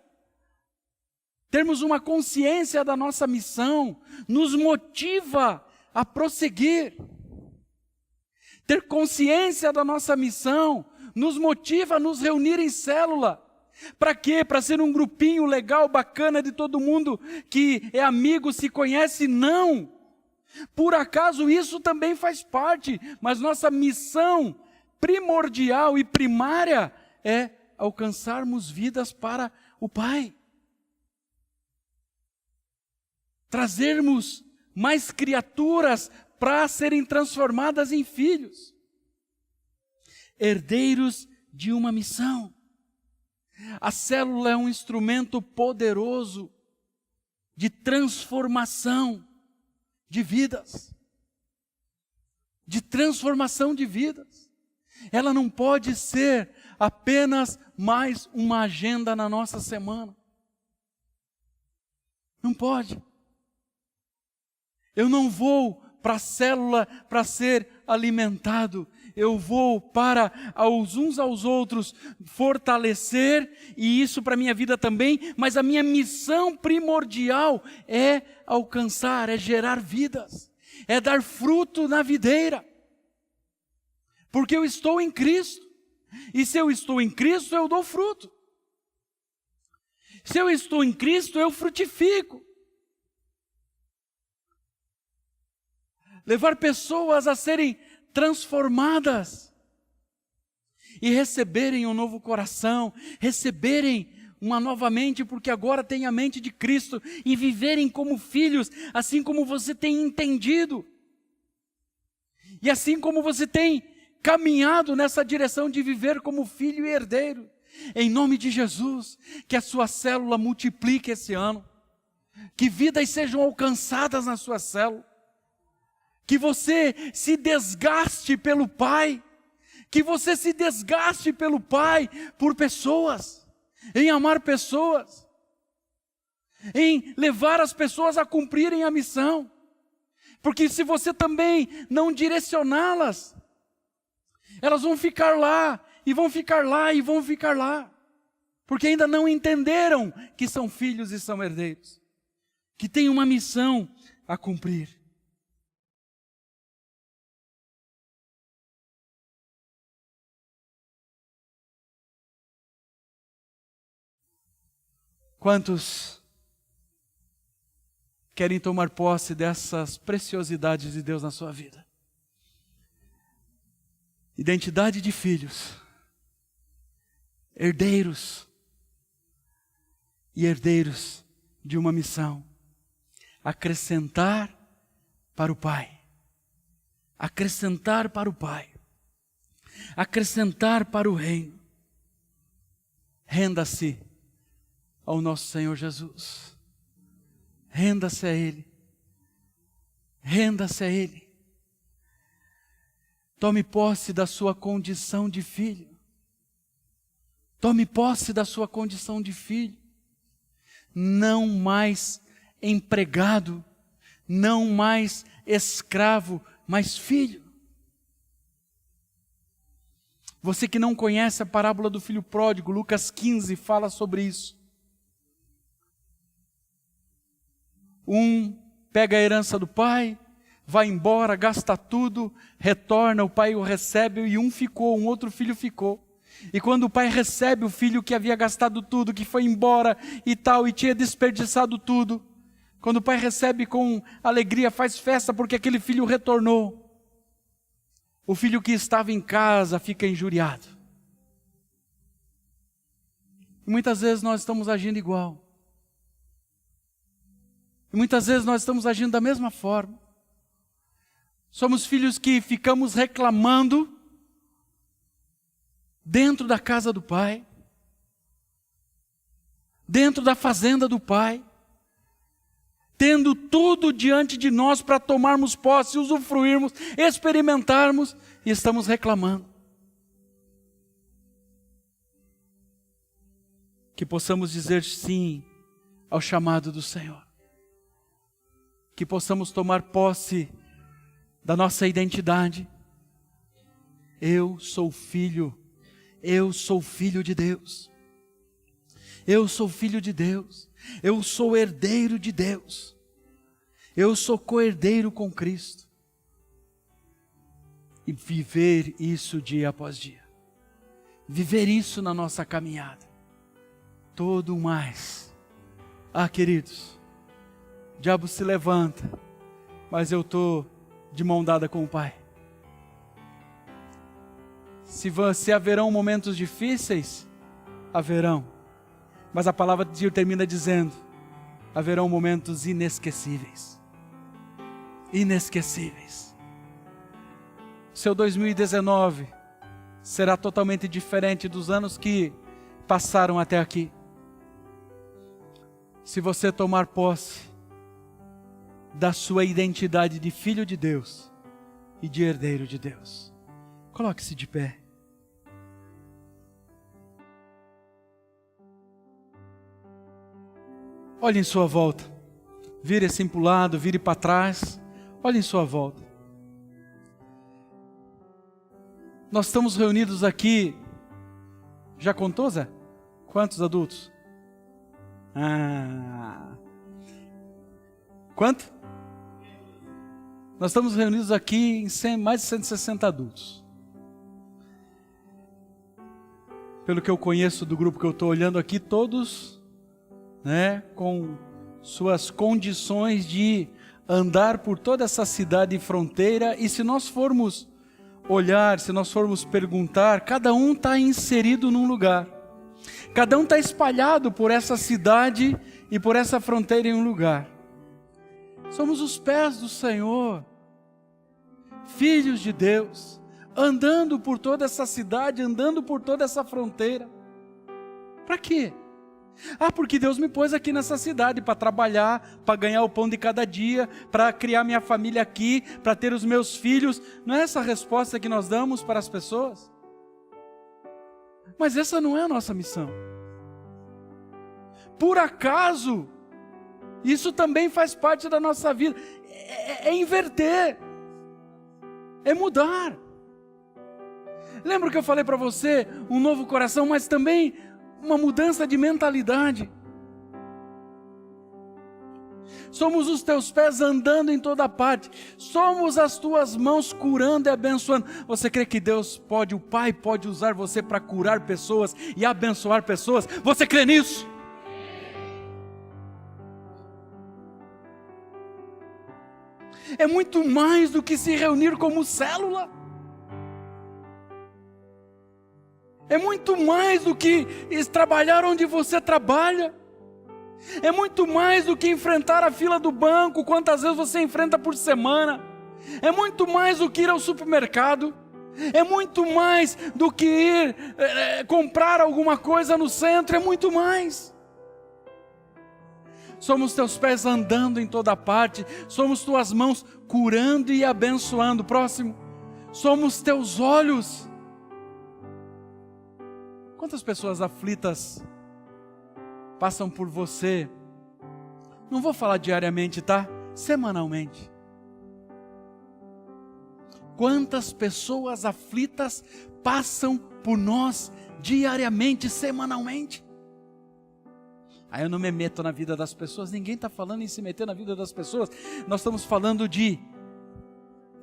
termos uma consciência da nossa missão, nos motiva a prosseguir. Ter consciência da nossa missão nos motiva a nos reunir em célula. Para quê? Para ser um grupinho legal, bacana de todo mundo que é amigo, se conhece? Não. Por acaso isso também faz parte, mas nossa missão primordial e primária é alcançarmos vidas para o Pai. Trazermos mais criaturas para serem transformadas em filhos. Herdeiros de uma missão. A célula é um instrumento poderoso de transformação de vidas. De transformação de vidas. Ela não pode ser apenas mais uma agenda na nossa semana. Não pode. Eu não vou para a célula para ser alimentado. Eu vou para uns aos outros fortalecer, e isso para a minha vida também, mas a minha missão primordial é alcançar, é gerar vidas, é dar fruto na videira. Porque eu estou em Cristo. E se eu estou em Cristo, eu dou fruto. Se eu estou em Cristo, eu frutifico. Levar pessoas a serem transformadas e receberem um novo coração, receberem uma nova mente, porque agora tem a mente de Cristo, e viverem como filhos, assim como você tem entendido. E assim como você tem caminhado nessa direção de viver como filho e herdeiro. Em nome de Jesus, que a sua célula multiplique esse ano, que vidas sejam alcançadas na sua célula, que você se desgaste pelo Pai, que você se desgaste pelo Pai por pessoas, em amar pessoas, em levar as pessoas a cumprirem a missão, porque se você também não direcioná-las, elas vão ficar lá, e vão ficar lá, e vão ficar lá, porque ainda não entenderam que são filhos e são herdeiros, que têm uma missão a cumprir. Quantos querem tomar posse dessas preciosidades de Deus na sua vida? Identidade de filhos, herdeiros e herdeiros de uma missão. Acrescentar para o Pai. Acrescentar para o Pai. Acrescentar para o reino. Renda-se ao nosso Senhor Jesus. Renda-se a Ele. Renda-se a Ele. Tome posse da sua condição de filho. Tome posse da sua condição de filho. Não mais empregado, não mais escravo, mas filho. Você que não conhece a parábola do filho pródigo, Lucas 15 fala sobre isso. Um pega a herança do pai, vai embora, gasta tudo, retorna, o pai o recebe, e um outro filho ficou. E quando o pai recebe o filho que havia gastado tudo, que foi embora e tal, e tinha desperdiçado tudo, quando o pai recebe com alegria, faz festa porque aquele filho retornou, o filho que estava em casa fica injuriado. E muitas vezes nós estamos agindo igual. E muitas vezes nós estamos agindo da mesma forma. Somos filhos que ficamos reclamando dentro da casa do Pai, dentro da fazenda do Pai, tendo tudo diante de nós para tomarmos posse, usufruirmos, experimentarmos, e estamos reclamando. Que possamos dizer sim ao chamado do Senhor. Que possamos tomar posse da nossa identidade. Eu sou filho de Deus. Eu sou filho de Deus. Eu sou herdeiro de Deus. Eu sou co-herdeiro com Cristo. E viver isso dia após dia. Viver isso na nossa caminhada. Todo mais. Queridos, o diabo se levanta, mas eu estou de mão dada com o Pai. Se haverão momentos difíceis, haverão. Mas a palavra de Deus termina dizendo, haverão momentos inesquecíveis. Inesquecíveis. Seu 2019 será totalmente diferente dos anos que passaram até aqui. Se você tomar posse da sua identidade de filho de Deus e de herdeiro de Deus. Coloque-se de pé. Olhe em sua volta. Vire assim para o lado, vire para trás. Olhe em sua volta. Nós estamos reunidos aqui. Já contou, Zé? Quantos adultos? Quanto? Nós estamos reunidos aqui em mais de 160 adultos. Pelo que eu conheço do grupo que eu estou olhando aqui, todos, com suas condições de andar por toda essa cidade e fronteira. E se nós formos olhar, se nós formos perguntar, cada um está inserido num lugar. Cada um está espalhado por essa cidade e por essa fronteira em um lugar. Somos os pés do Senhor, filhos de Deus, andando por toda essa cidade, andando por toda essa fronteira. Para quê? Porque Deus me pôs aqui nessa cidade para trabalhar, para ganhar o pão de cada dia, para criar minha família aqui, para ter os meus filhos. Não é essa a resposta que nós damos para as pessoas? Mas essa não é a nossa missão. Por acaso, isso também faz parte da nossa vida. É inverter. É mudar. Lembra que eu falei para você, um novo coração, mas também uma mudança de mentalidade. Somos os teus pés andando em toda parte. Somos as tuas mãos curando e abençoando. Você crê que Deus pode, o Pai pode usar você para curar pessoas e abençoar pessoas? Você crê nisso? É muito mais do que se reunir como célula. É muito mais do que trabalhar onde você trabalha. É muito mais do que enfrentar a fila do banco, quantas vezes você enfrenta por semana. É muito mais do que ir ao supermercado. É muito mais do que ir comprar alguma coisa no centro. É muito mais. Somos teus pés andando em toda parte. Somos tuas mãos curando e abençoando. Próximo. Somos teus olhos. Quantas pessoas aflitas passam por você? Não vou falar diariamente, tá? Semanalmente. Quantas pessoas aflitas passam por nós diariamente, semanalmente? Aí eu não me meto na vida das pessoas. Ninguém está falando em se meter na vida das pessoas. Nós estamos falando de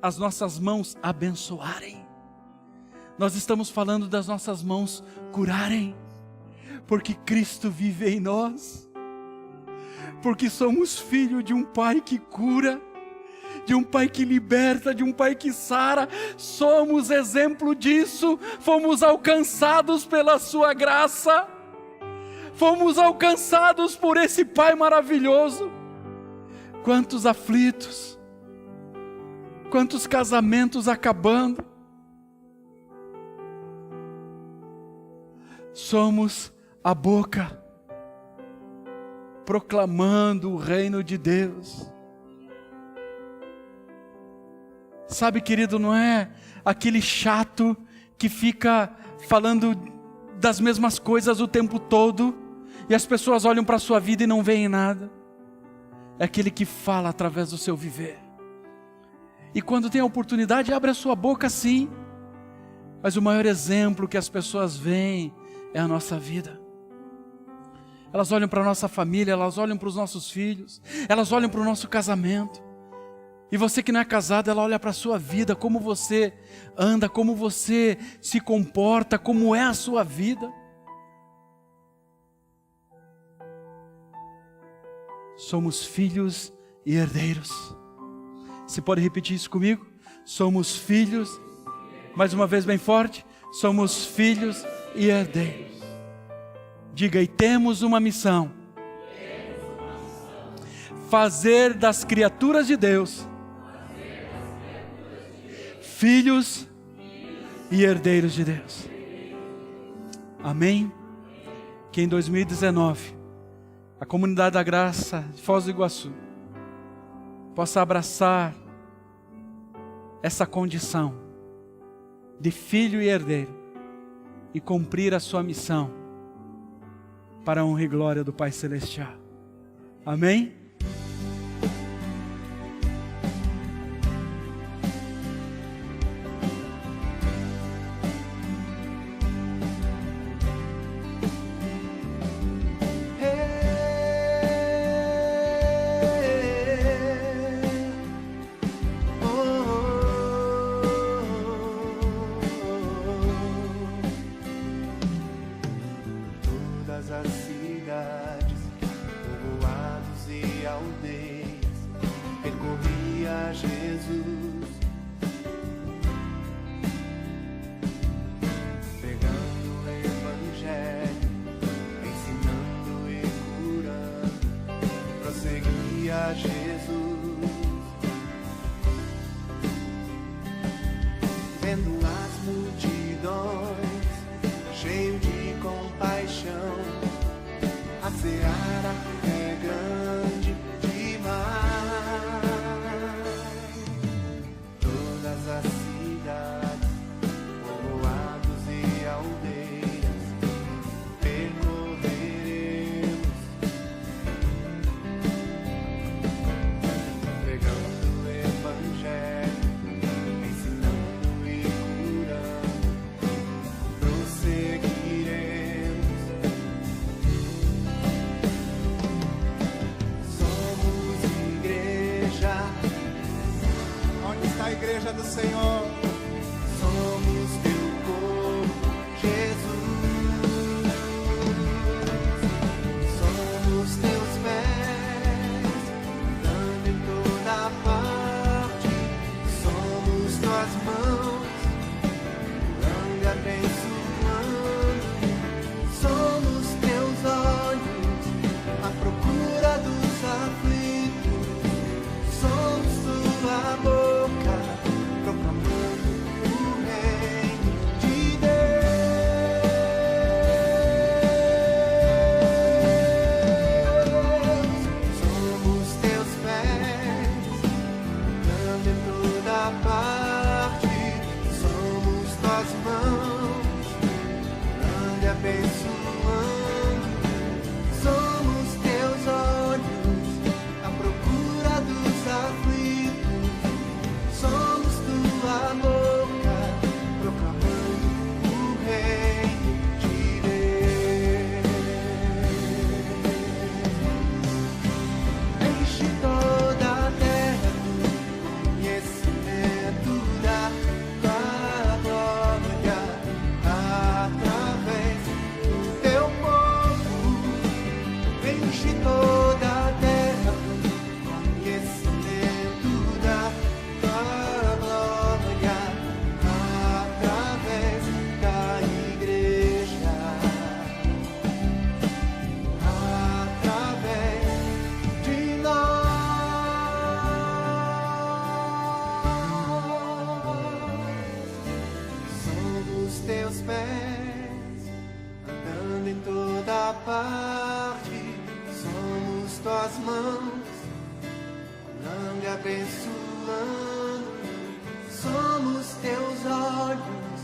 as nossas mãos abençoarem. Nós estamos falando das nossas mãos curarem, porque Cristo vive em nós, porque somos filhos de um Pai que cura, de um Pai que liberta, de um Pai que sara. Somos exemplo disso. Fomos alcançados pela sua graça, fomos alcançados por esse Pai maravilhoso. Quantos aflitos, quantos casamentos acabando. Somos a boca, proclamando o reino de Deus. Sabe, querido, não é aquele chato que fica falando das mesmas coisas o tempo todo, e as pessoas olham para a sua vida e não veem nada. É aquele que fala através do seu viver. E quando tem a oportunidade, abre a sua boca sim. Mas o maior exemplo que as pessoas veem é a nossa vida. Elas olham para a nossa família, elas olham para os nossos filhos, elas olham para o nosso casamento. E você que não é casado, ela olha para a sua vida, como você anda, como você se comporta, como é a sua vida. Somos filhos e herdeiros. Você pode repetir isso comigo? Somos filhos, mais uma vez bem forte, somos filhos e herdeiros. Diga, e temos uma missão. Fazer das criaturas de Deus filhos e herdeiros de Deus. Amém? Que em 2019, a Comunidade da Graça de Foz do Iguaçu possa abraçar essa condição de filho e herdeiro e cumprir a sua missão para a honra e glória do Pai Celestial. Amém? Do Senhor, somos teu corpo, Jesus, somos teus pés, andando em toda parte, somos tuas mãos, curando e abençoando, somos teus olhos, à procura dos aflitos, somos tua boca, proclamando o reino de Deus. Somos teus pés, andando em toda parte. Somos tuas mãos, curando e abençoando. Somos teus olhos, à procura dos aflitos. Somos tua boca, proclamando o reino de Deus. Enche toda a terra do conhecimento da tua glória, através do teu povo. Enche toda a terra do conhecimento da tua glória, através da igreja, através de nós. Somos teus pés, andando em toda parte. Somos tuas mãos, curando e abençoando. Somos teus olhos,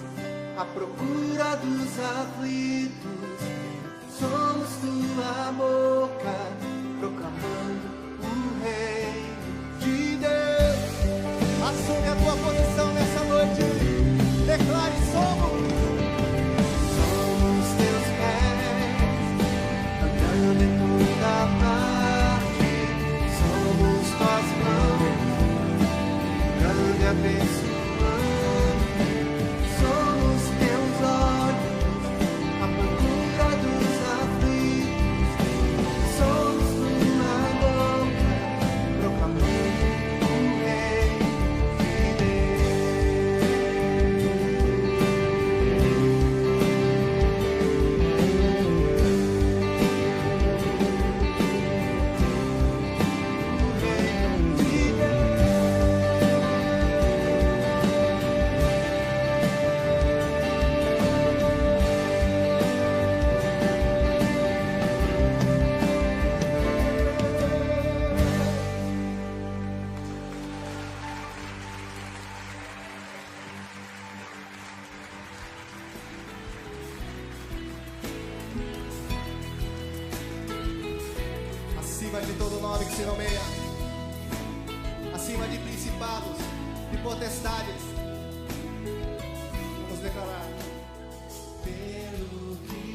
à procura dos aflitos. Somos tua boca, proclamando o reino de Deus. Assume a tua posição nessa noite. Declare: somos teus pés, andando em toda parte. Somos tuas mãos, curando e abençoando. Somos teus olhos, à procura dos aflitos. Somos tua se nomeia acima de principados, de potestades. Vamos declarar. Pelo que